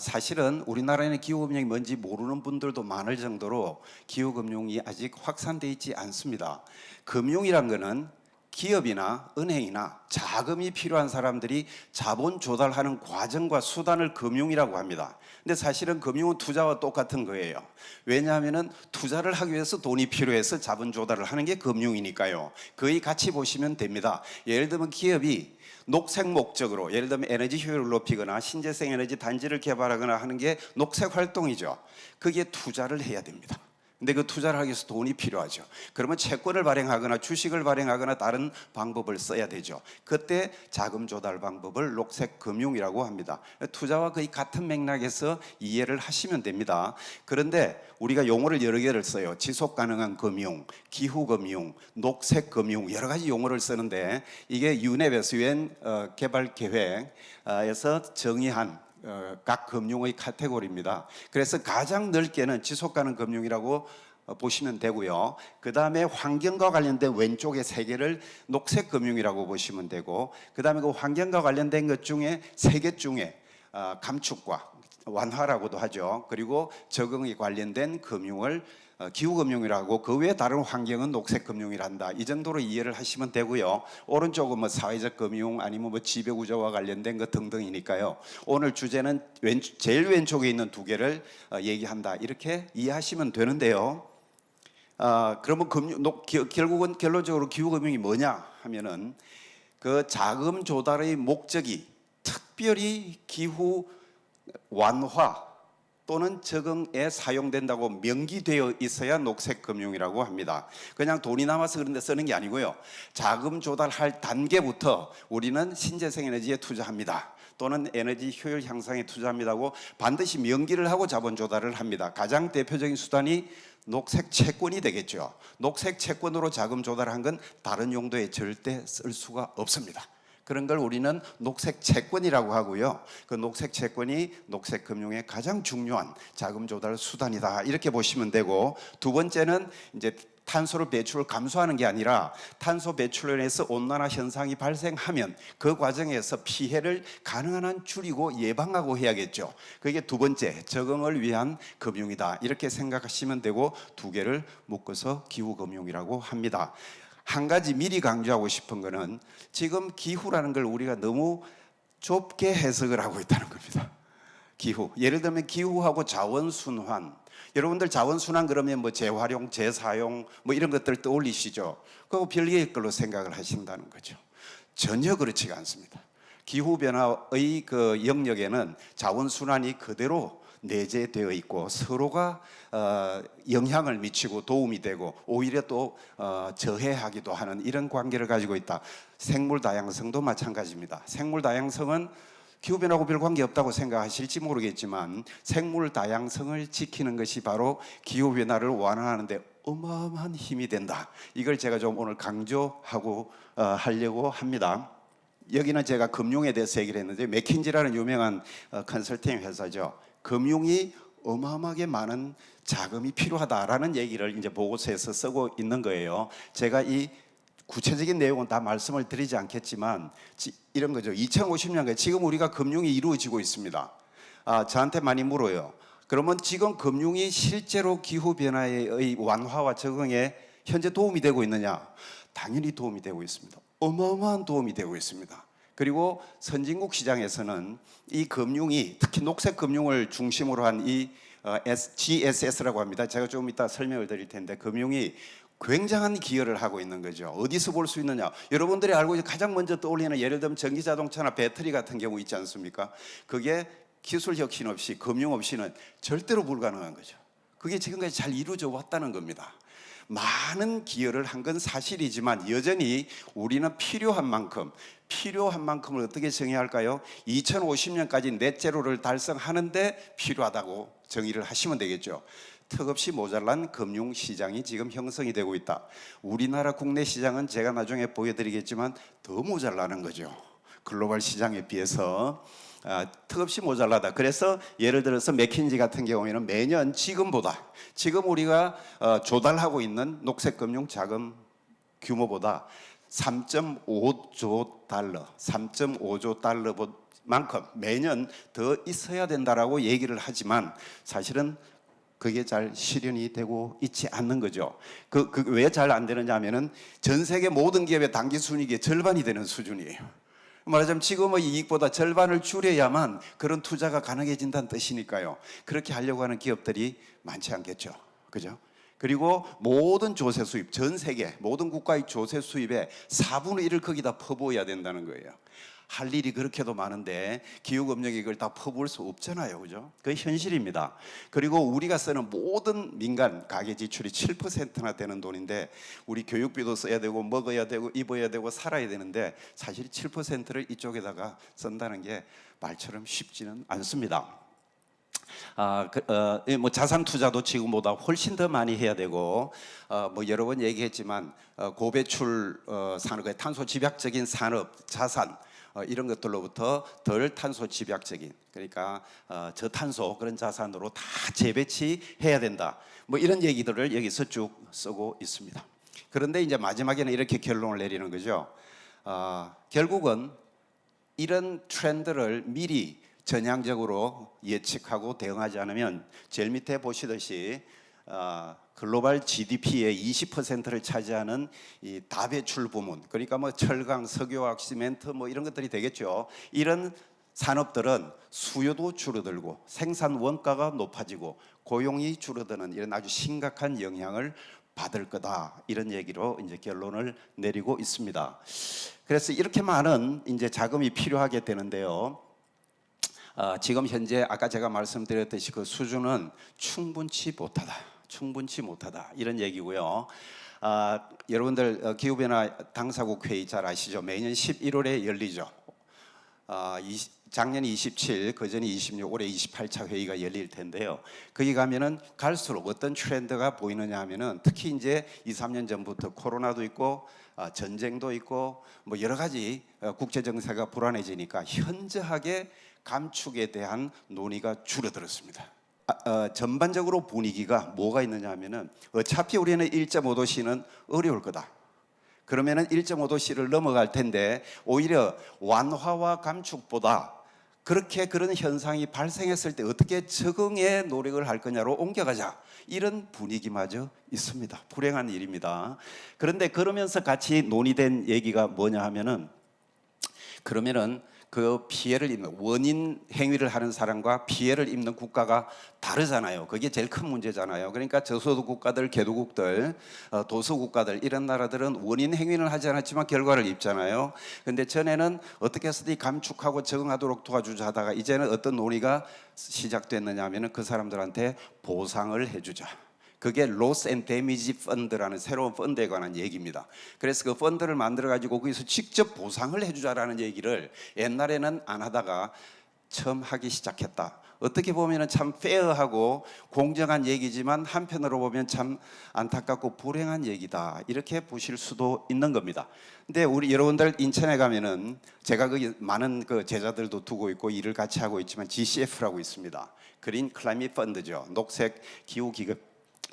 사실은 우리나라에는 기후금융이 뭔지 모르는 분들도 많을 정도로 기후금융이 아직 확산되어 있지 않습니다. 금융이란 것은 기업이나 은행이나 자금이 필요한 사람들이 자본 조달하는 과정과 수단을 금융이라고 합니다. 근데 사실은 금융은 투자와 똑같은 거예요. 왜냐하면 투자를 하기 위해서 돈이 필요해서 자본 조달을 하는 게 금융이니까요. 거의 같이 보시면 됩니다. 예를 들면 기업이 녹색 목적으로, 예를 들면 에너지 효율을 높이거나 신재생 에너지 단지를 개발하거나 하는 게 녹색 활동이죠. 거기에 투자를 해야 됩니다. 근데 그 투자를 하기 위해서 돈이 필요하죠. 그러면 채권을 발행하거나 주식을 발행하거나 다른 방법을 써야 되죠. 그때 자금 조달 방법을 녹색 금융이라고 합니다. 투자와 거의 같은 맥락에서 이해를 하시면 됩니다. 그런데 우리가 용어를 여러 개를 써요. 지속 가능한 금융, 기후 금융, 녹색 금융 여러 가지 용어를 쓰는데 이게 유넵에서 유엔 개발 계획에서 정의한 각 금융의 카테고리입니다. 그래서 가장 넓게는 지속가능 금융이라고 보시면 되고요. 그 다음에 환경과 관련된 왼쪽에 세 개를 녹색 금융이라고 보시면 되고, 그 다음에 그 환경과 관련된 것 중에 세 개 중에 감축과 완화라고도 하죠. 그리고 적응에 관련된 금융을 기후금융이라고, 그 외에 다른 환경은 녹색금융이란다. 이 정도로 이해를 하시면 되고요. 오른쪽은 뭐 사회적 금융 아니면 뭐 지배구조와 관련된 것 등등이니까요. 오늘 주제는 제일 왼쪽에 있는 두 개를 얘기한다. 이렇게 이해하시면 되는데요. 그러면 결국은 결론적으로 기후금융이 뭐냐 하면은 그 자금 조달의 목적이 특별히 기후 완화 또는 적응에 사용된다고 명기되어 있어야 녹색금융이라고 합니다. 그냥 돈이 남아서 그런 데 쓰는 게 아니고요. 자금 조달할 단계부터 우리는 신재생 에너지에 투자합니다. 또는 에너지 효율 향상에 투자합니다고 반드시 명기를 하고 자본 조달을 합니다. 가장 대표적인 수단이 녹색 채권이 되겠죠. 녹색 채권으로 자금 조달한 건 다른 용도에 절대 쓸 수가 없습니다. 그런 걸 우리는 녹색 채권이라고 하고요. 그 녹색 채권이 녹색 금융의 가장 중요한 자금 조달 수단이다. 이렇게 보시면 되고, 두 번째는 이제 탄소를 배출을 감소하는 게 아니라 탄소 배출로 인해서 온난화 현상이 발생하면 그 과정에서 피해를 가능한 한 줄이고 예방하고 해야겠죠. 그게 두 번째, 적응을 위한 금융이다. 이렇게 생각하시면 되고, 두 개를 묶어서 기후금융이라고 합니다. 한 가지 미리 강조하고 싶은 거는 지금 기후라는 걸 우리가 너무 좁게 해석을 하고 있다는 겁니다. 기후. 예를 들면 기후하고 자원순환. 여러분들 자원순환 그러면 뭐 재활용, 재사용 뭐 이런 것들 떠올리시죠? 그거 별개의 걸로 생각을 하신다는 거죠. 전혀 그렇지가 않습니다. 기후변화의 그 영역에는 자원순환이 그대로 내재되어 있고 서로가 영향을 미치고 도움이 되고 오히려 또 저해하기도 하는 이런 관계를 가지고 있다. 생물 다양성도 마찬가지입니다. 생물 다양성은 기후변화하고 별 관계없다고 생각하실지 모르겠지만 생물 다양성을 지키는 것이 바로 기후변화를 완화하는 데 어마어마한 힘이 된다. 이걸 제가 좀 오늘 강조하고 하려고 합니다. 여기는 제가 금융에 대해서 얘기를 했는데 맥킨지라는 유명한 컨설팅 회사죠. 금융이 어마어마하게 많은 자금이 필요하다라는 얘기를 이제 보고서에서 쓰고 있는 거예요. 제가 이 구체적인 내용은 다 말씀을 드리지 않겠지만 이런 거죠. 2050년까지 지금 우리가 금융이 이루어지고 있습니다. 저한테 많이 물어요. 그러면 지금 금융이 실제로 기후변화의 완화와 적응에 현재 도움이 되고 있느냐? 당연히 도움이 되고 있습니다. 어마어마한 도움이 되고 있습니다. 그리고 선진국 시장에서는 이 금융이 특히 녹색 금융을 중심으로 한 이 GSS라고 합니다. 제가 좀 이따 설명을 드릴 텐데 금융이 굉장한 기여를 하고 있는 거죠. 어디서 볼 수 있느냐? 여러분들이 알고 있는 가장 먼저 떠올리는 예를 들면 전기자동차나 배터리 같은 경우 있지 않습니까? 그게 기술 혁신 없이 금융 없이는 절대로 불가능한 거죠. 그게 지금까지 잘 이루어져 왔다는 겁니다. 많은 기여를 한 건 사실이지만 여전히 우리는 필요한 만큼을 어떻게 정의해야 할까요? 2050년까지 넷제로를 달성하는데 필요하다고 정의를 하시면 되겠죠. 턱없이 모자란 금융시장이 지금 형성이 되고 있다. 우리나라 국내 시장은 제가 나중에 보여드리겠지만 더 모자라는 거죠. 글로벌 시장에 비해서 턱없이 모자라다. 그래서 예를 들어서 맥킨지 같은 경우에는 매년 지금 우리가 조달하고 있는 녹색금융 자금 규모보다 3.5조 달러만큼 매년 더 있어야 된다라고 얘기를 하지만 사실은 그게 잘 실현이 되고 있지 않는 거죠. 왜 잘 안 되느냐 하면은 전 세계 모든 기업의 당기 순이익의 절반이 되는 수준이에요. 말하자면 지금의 이익보다 절반을 줄여야만 그런 투자가 가능해진다는 뜻이니까요. 그렇게 하려고 하는 기업들이 많지 않겠죠. 그죠? 그리고 모든 조세 수입, 전 세계 모든 국가의 조세 수입의 4분의 1을 거기다 퍼부어야 된다는 거예요. 할 일이 그렇게도 많은데 기후금융이 이걸 다 퍼부을 수 없잖아요. 그죠? 그게 현실입니다. 그리고 우리가 쓰는 모든 민간 가계 지출이 7%나 되는 돈인데 우리 교육비도 써야 되고 먹어야 되고 입어야 되고 살아야 되는데 사실 7%를 이쪽에다가 쓴다는 게 말처럼 쉽지는 않습니다. 뭐 자산 투자도 지금보다 훨씬 더 많이 해야 되고 뭐 여러 번 얘기했지만 고배출 산업, 탄소 집약적인 산업, 자산 이런 것들로부터 덜 탄소 집약적인 그러니까 저탄소 그런 자산으로 다 재배치해야 된다. 뭐 이런 얘기들을 여기서 쭉 쓰고 있습니다. 그런데 이제 마지막에는 이렇게 결론을 내리는 거죠. 결국은 이런 트렌드를 미리 전향적으로 예측하고 대응하지 않으면 제일 밑에 보시듯이 글로벌 GDP의 20%를 차지하는 이 다배출 부문, 그러니까 뭐 철강, 석유화학, 시멘트 뭐 이런 것들이 되겠죠. 이런 산업들은 수요도 줄어들고 생산 원가가 높아지고 고용이 줄어드는 이런 아주 심각한 영향을 받을 거다. 이런 얘기로 이제 결론을 내리고 있습니다. 그래서 이렇게 많은 이제 자금이 필요하게 되는데요. 지금 현재 아까 제가 말씀드렸듯이 그 수준은 충분치 못하다 이런 얘기고요. 여러분들 기후변화 당사국 회의 잘 아시죠? 매년 11월에 열리죠. 작년 27, 그전이 26, 올해 28차 회의가 열릴 텐데요. 거기 가면은 갈수록 어떤 트렌드가 보이느냐 하면은 특히 이제 2, 3년 전부터 코로나도 있고 전쟁도 있고 뭐 여러 가지 국제 정세가 불안해지니까 현저하게 감축에 대한 논의가 줄어들었습니다. 전반적으로 분위기가 뭐가 있느냐 하면은 어차피 우리는 1.5도씨는 어려울 거다. 그러면은 1.5도씨를 넘어갈 텐데 오히려 완화와 감축보다 그런 현상이 발생했을 때 어떻게 적응에 노력을 할 거냐로 옮겨가자. 이런 분위기마저 있습니다. 불행한 일입니다. 그런데 그러면서 같이 논의된 얘기가 뭐냐 하면은 그러면은 그 피해를 입는 원인 행위를 하는 사람과 피해를 입는 국가가 다르잖아요. 그게 제일 큰 문제잖아요. 그러니까 저소득 국가들, 개도국들, 도서 국가들 이런 나라들은 원인 행위를 하지 않았지만 결과를 입잖아요. 근데 전에는 어떻게 해서든 감축하고 적응하도록 도와주자 하다가 이제는 어떤 논의가 시작됐느냐 하면은 그 사람들한테 보상을 해주자. 그게 로스 앤 데미지 펀드라는 새로운 펀드에 관한 얘기입니다. 그래서 그 펀드를 만들어 가지고 거기서 직접 보상을 해주자라는 얘기를 옛날에는 안 하다가 처음 하기 시작했다. 어떻게 보면 참 페어하고 공정한 얘기지만 한편으로 보면 참 안타깝고 불행한 얘기다. 이렇게 보실 수도 있는 겁니다. 근데 우리 여러분들 인천에 가면은 제가 거기 많은 그 제자들도 두고 있고 일을 같이 하고 있지만 GCF라고 있습니다. 그린 클라이밋 펀드죠. 녹색 기후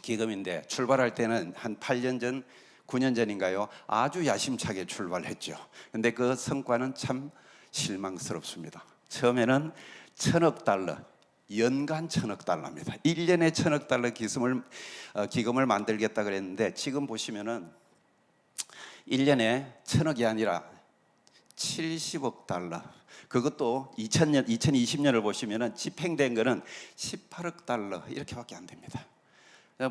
기금인데 출발할 때는 한 8년 전, 9년 전인가요? 아주 야심차게 출발했죠. 근데 그 성과는 참 실망스럽습니다. 처음에는 1,000억 달러, 연간 1,000억 달러입니다. 1년에 1,000억 달러 기금을 만들겠다 그랬는데 지금 보시면은 1년에 1,000억이 아니라 70억 달러. 그것도 2020년을 보시면은 집행된 거는 18억 달러 이렇게밖에 안 됩니다.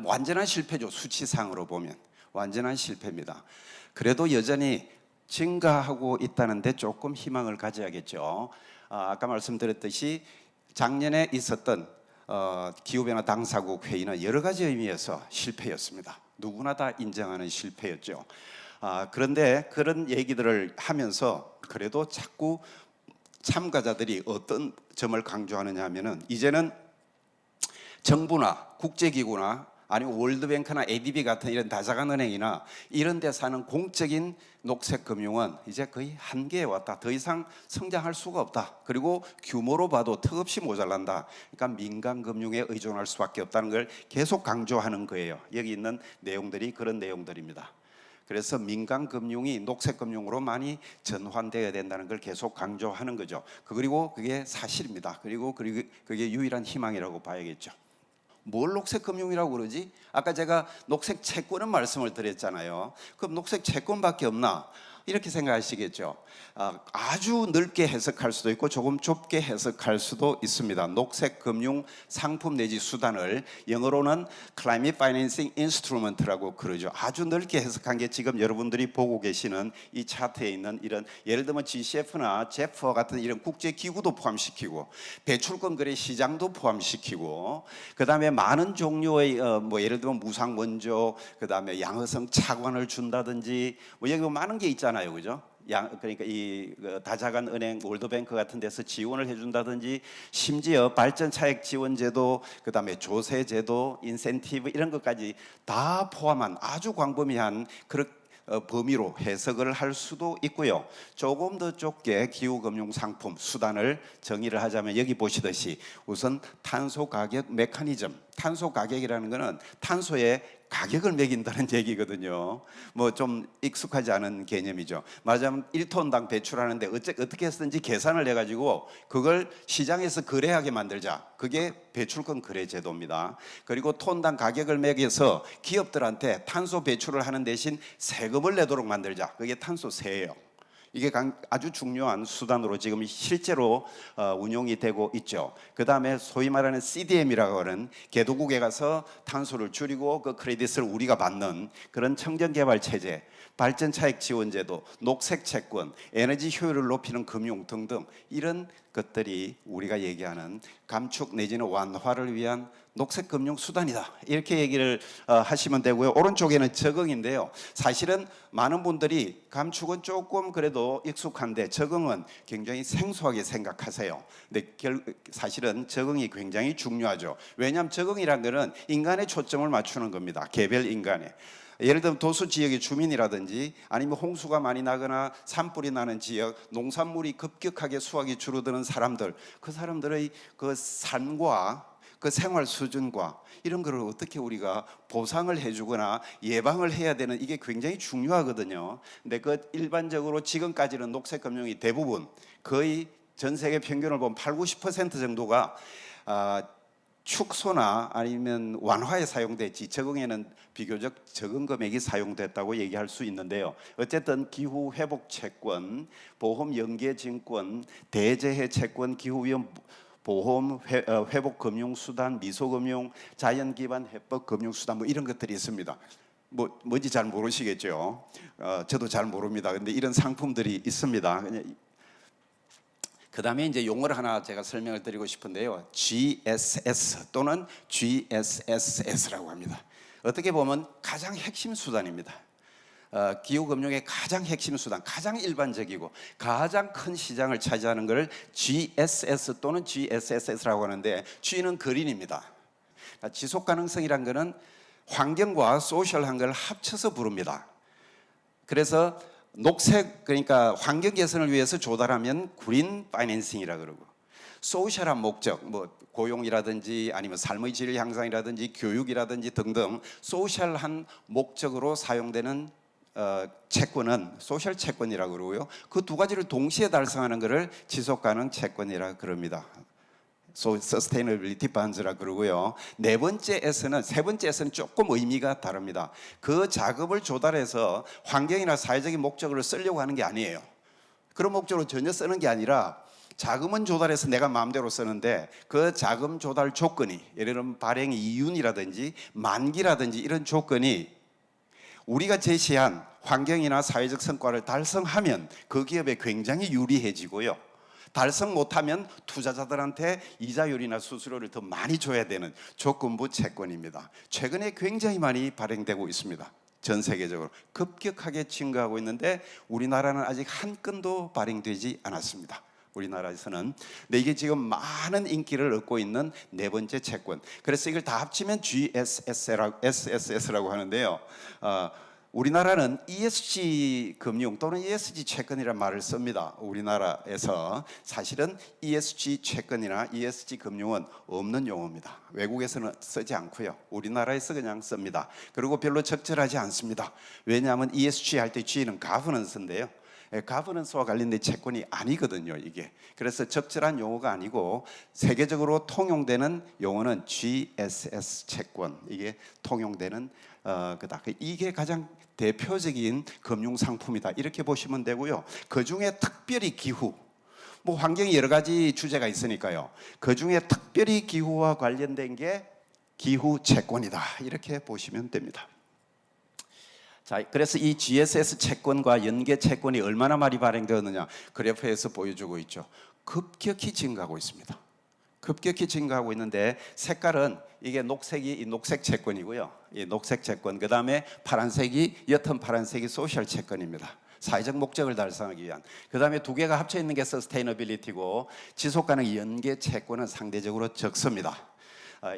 완전한 실패죠. 수치상으로 보면 완전한 실패입니다. 그래도 여전히 증가하고 있다는데 조금 희망을 가져야겠죠. 아까 말씀드렸듯이 작년에 있었던 기후변화 당사국 회의는 여러 가지 의미에서 실패였습니다. 누구나 다 인정하는 실패였죠. 그런데 그런 얘기들을 하면서 그래도 자꾸 참가자들이 어떤 점을 강조하느냐 하면은 이제는 정부나 국제기구나 아니면 월드뱅크나 ADB 같은 이런 다자간 은행이나 이런 데 사는 공적인 녹색 금융은 이제 거의 한계에 왔다. 더 이상 성장할 수가 없다. 그리고 규모로 봐도 턱없이 모자란다. 그러니까 민간 금융에 의존할 수밖에 없다는 걸 계속 강조하는 거예요. 여기 있는 내용들이 그런 내용들입니다. 그래서 민간 금융이 녹색 금융으로 많이 전환되어야 된다는 걸 계속 강조하는 거죠. 그리고 그게 사실입니다. 그리고 그게 유일한 희망이라고 봐야겠죠. 뭘 녹색 금융이라고 그러지? 아까 제가 녹색 채권은 말씀을 드렸잖아요. 그럼 녹색 채권밖에 없나? 이렇게 생각하시겠죠. 아주 넓게 해석할 수도 있고 조금 좁게 해석할 수도 있습니다. 녹색 금융 상품 내지 수단을 영어로는 Climate Financing Instrument라고 그러죠. 아주 넓게 해석한 게 지금 여러분들이 보고 계시는 이 차트에 있는 이런 예를 들면 GCF나 제프와 같은 이런 국제 기구도 포함시키고 배출권 거래 시장도 포함시키고 그다음에 많은 종류의 뭐 예를 들면 무상 원조 그다음에 양어성 차관을 준다든지 뭐 여기 많은 게 있잖아요. 그죠? 그러니까 이 다자간 은행, 월드뱅크 같은 데서 지원을 해준다든지 심지어 발전 차액 지원 제도, 그다음에 조세 제도, 인센티브 이런 것까지 다 포함한 아주 광범위한 그런 범위로 해석을 할 수도 있고요. 조금 더 좁게 기후금융 상품 수단을 정의를 하자면 여기 보시듯이 우선 탄소 가격 메커니즘, 탄소 가격이라는 것은 탄소의 가격을 매긴다는 얘기거든요. 뭐 좀 익숙하지 않은 개념이죠. 말하자면 1톤당 배출하는데 어떻게 해서든지 계산을 해가지고 그걸 시장에서 거래하게 만들자. 그게 배출권 거래 제도입니다. 그리고 톤당 가격을 매겨서 기업들한테 탄소 배출을 하는 대신 세금을 내도록 만들자. 그게 탄소세예요. 이게 아주 중요한 수단으로 지금 실제로 운용이 되고 있죠. 그 다음에 소위 말하는 CDM이라고 하는 개도국에 가서 탄소를 줄이고 그 크레딧을 우리가 받는 그런 청정개발 체제, 발전 차익 지원 제도, 녹색 채권, 에너지 효율을 높이는 금융 등등 이런 것들이 우리가 얘기하는 감축 내지는 완화를 위한 녹색 금융 수단이다. 이렇게 얘기를 하시면 되고요. 오른쪽에는 적응인데요. 사실은 많은 분들이 감축은 조금 그래도 익숙한데 적응은 굉장히 생소하게 생각하세요. 근데 사실은 적응이 굉장히 중요하죠. 왜냐하면 적응이란 것은 인간의 초점을 맞추는 겁니다. 개별 인간에. 예를 들면 도서 지역의 주민이라든지 아니면 홍수가 많이 나거나 산불이 나는 지역, 농산물이 급격하게 수확이 줄어드는 사람들, 그 사람들의 그 삶과 그 생활 수준과 이런 거를 어떻게 우리가 보상을 해주거나 예방을 해야 되는 이게 굉장히 중요하거든요. 근데 그 일반적으로 지금까지는 녹색 금융이 대부분 거의 전 세계 평균을 보면 80-90% 정도가 축소나 아니면 완화에 사용됐지 적응에는 비교적 적은 금액이 사용됐다고 얘기할 수 있는데요. 어쨌든 기후 회복 채권, 보험 연계 증권, 대재해 채권, 기후 위험 보험, 회복 금융 수단, 미소 금융, 자연 기반 해법 금융 수단 뭐 이런 것들이 있습니다. 뭔지 잘 모르시겠죠. 저도 잘 모릅니다. 근데 이런 상품들이 있습니다. 그 다음에 이제 용어를 하나 제가 설명을 드리고 싶은데요. GSS 또는 GSSS라고 합니다. 어떻게 보면 가장 핵심 수단입니다. 기후금융의 가장 핵심 수단, 가장 일반적이고 가장 큰 시장을 차지하는 것을 GSS 또는 GSSS라고 하는데 G는 그린입니다. 지속가능성이란 것은 환경과 소셜한 걸 합쳐서 부릅니다. 그래서 녹색, 그러니까 환경 개선을 위해서 조달하면 그린 파이낸싱이라 그러고, 소셜한 목적, 뭐 고용이라든지 아니면 삶의 질 향상이라든지 교육이라든지 등등 소셜한 목적으로 사용되는 채권은 소셜 채권이라고 그러고요. 그 두 가지를 동시에 달성하는 것을 지속가능 채권이라 그럽니다. Sustainability Bonds라 그러고요. 네 번째 S는, 세 번째 S는 조금 의미가 다릅니다. 그 자금을 조달해서 환경이나 사회적인 목적으로 쓰려고 하는 게 아니에요. 그런 목적으로 전혀 쓰는 게 아니라 자금은 조달해서 내가 마음대로 쓰는데 그 자금 조달 조건이, 예를 들면 발행 이윤이라든지 만기라든지 이런 조건이 우리가 제시한 환경이나 사회적 성과를 달성하면 그 기업에 굉장히 유리해지고요. 달성 못하면 투자자들한테 이자율이나 수수료를 더 많이 줘야 되는 조건부 채권입니다. 최근에 굉장히 많이 발행되고 있습니다. 전 세계적으로 급격하게 증가하고 있는데 우리나라는 아직 한 건도 발행되지 않았습니다. 우리나라에서는. 근데 이게 지금 많은 인기를 얻고 있는 네 번째 채권. 그래서 이걸 다 합치면 GSSS라고 하는데요. 우리나라는 ESG 금융 또는 ESG 채권이라는 말을 씁니다. 우리나라에서 사실은 ESG 채권이나 ESG 금융은 없는 용어입니다. 외국에서는 쓰지 않고요. 우리나라에서 그냥 씁니다. 그리고 별로 적절하지 않습니다. 왜냐하면 ESG 할 때 G는 가버넌스인데요. 가버넌스와 관련된 채권이 아니거든요, 이게. 그래서 적절한 용어가 아니고 세계적으로 통용되는 용어는 GSS 채권. 이게 통용되는 거다. 이게 가장 대표적인 금융 상품이다. 이렇게 보시면 되고요. 그 중에 특별히 기후, 뭐 환경이 여러 가지 주제가 있으니까요. 그 중에 특별히 기후와 관련된 게 기후 채권이다. 이렇게 보시면 됩니다. 자, 그래서 이 GSS 채권과 연계 채권이 얼마나 많이 발행되었느냐 그래프에서 보여주고 있죠. 급격히 증가하고 있습니다. 급격히 증가하고 있는데 색깔은 이게 녹색이 이 녹색 채권이고요. 이 녹색 채권, 그 다음에 파란색이 옅은 파란색이 소셜 채권입니다. 사회적 목적을 달성하기 위한. 그 다음에 두 개가 합쳐 있는 게 서스테이너빌리티고 지속가능 연계 채권은 상대적으로 적습니다.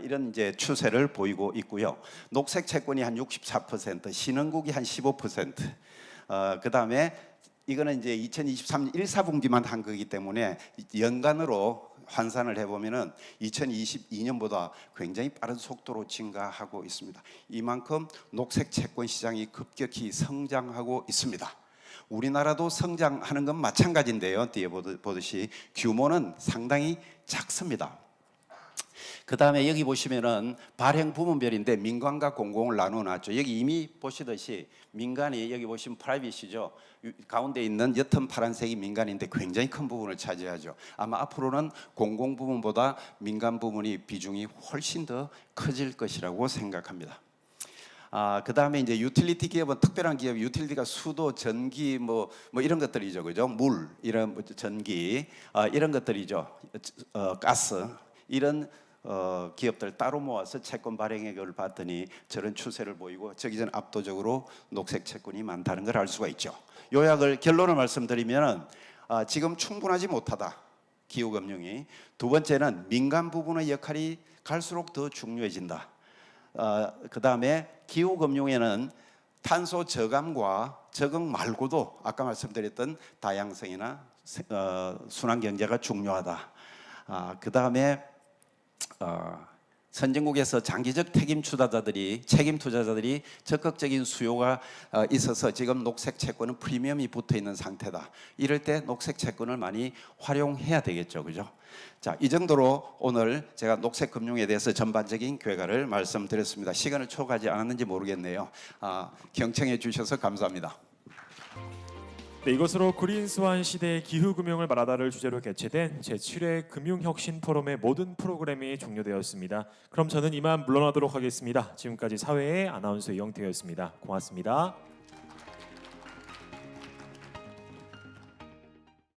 이런 이제 추세를 보이고 있고요. 녹색 채권이 한 64%, 신흥국이 한 15%. 그 다음에 이거는 이제 2023년 1사분기만 한 거기 때문에 연간으로 환산을 해보면은 2022년보다 굉장히 빠른 속도로 증가하고 있습니다. 이만큼 녹색 채권 시장이 급격히 성장하고 있습니다. 우리나라도 성장하는 건 마찬가지인데요. 뒤에 보듯이 규모는 상당히 작습니다. 그 다음에 여기 보시면은 발행 부문별인데 민간과 공공을 나누어 놨죠. 여기 이미 보시듯이 민간이 여기 보시면 프라이빗이죠. 가운데 있는 옅은 파란색이 민간인데 굉장히 큰 부분을 차지하죠. 아마 앞으로는 공공 부문보다 민간 부문이 비중이 훨씬 더 커질 것이라고 생각합니다. 그 다음에 이제 유틸리티 기업은 특별한 기업, 유틸리티가 수도, 전기 뭐 이런 것들이죠, 그죠? 물, 이런 전기, 이런 것들이죠. 가스, 이런 기업들 따로 모아서 채권 발행액을 봤더니 저런 추세를 보이고 저기는 압도적으로 녹색 채권이 많다는 걸 알 수가 있죠. 결론을 말씀드리면 지금 충분하지 못하다. 기후금융이. 두 번째는 민간 부분의 역할이 갈수록 더 중요해진다. 그 다음에 기후금융에는 탄소 저감과 적응 말고도 아까 말씀드렸던 다양성이나 순환경제가 중요하다. 그 다음에 선진국에서 장기적 책임 투자자들이 적극적인 수요가 있어서 지금 녹색 채권은 프리미엄이 붙어 있는 상태다. 이럴 때 녹색 채권을 많이 활용해야 되겠죠, 그죠? 자, 이 정도로 오늘 제가 녹색 금융에 대해서 전반적인 괴가를 말씀드렸습니다. 시간을 초과하지 않았는지 모르겠네요. 경청해 주셔서 감사합니다. 네, 이것으로 그린스완 시대의 기후금융을 말하다를 주제로 개최된 제7회 금융혁신 포럼의 모든 프로그램이 종료되었습니다. 그럼 저는 이만 물러나도록 하겠습니다. 지금까지 사회의 아나운서 이영태였습니다. 고맙습니다.